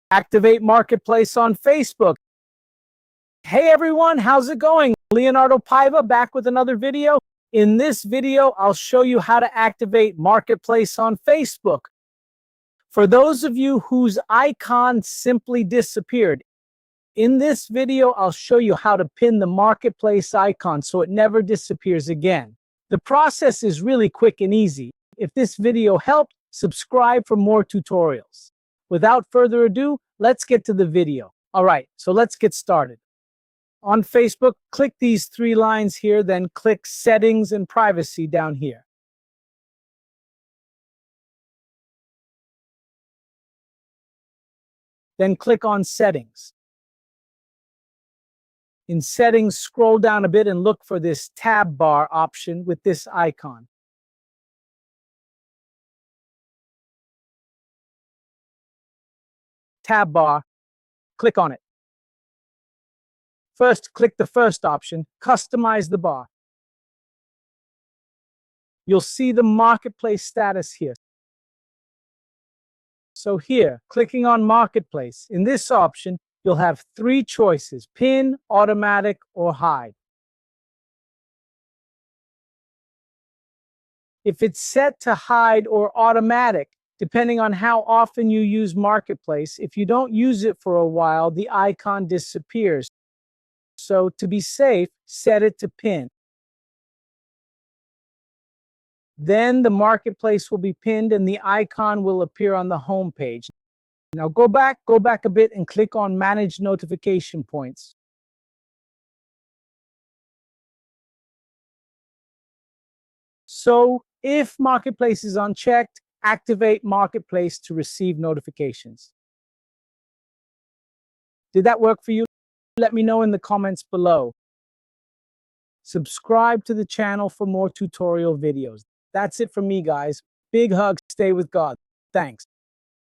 Activate Marketplace on Facebook. Hey everyone, how's it going? Leonardo Paiva back with another video. In this video, I'll show you how to activate Marketplace on Facebook. For those of you whose icon simply disappeared, in this video, I'll show you how to pin the Marketplace icon so it never disappears again. The process is really quick and easy. If this video helped, subscribe for more tutorials. Without further ado, let's get to the video. All right, so let's get started. On Facebook, click these three lines here, then click Settings and Privacy down here. Then click on Settings. In Settings, scroll down a bit and look for this tab bar option with this icon. Tab bar, click on it. First, click the first option, Customize the bar. You'll see the Marketplace status here. So here, clicking on Marketplace, in this option, you'll have three choices: Pin, Automatic, or Hide. If it's set to Hide or Automatic, depending on how often you use Marketplace, if you don't use it for a while, the icon disappears. So to be safe, set it to Pin. Then the Marketplace will be pinned and the icon will appear on the home page. Now go back a bit and click on Manage Notification Points. So if Marketplace is unchecked, activate Marketplace to receive notifications. Did that work for you? Let me know in the comments below. Subscribe to the channel for more tutorial videos. That's it from me, guys. Big hug. Stay with God. Thanks.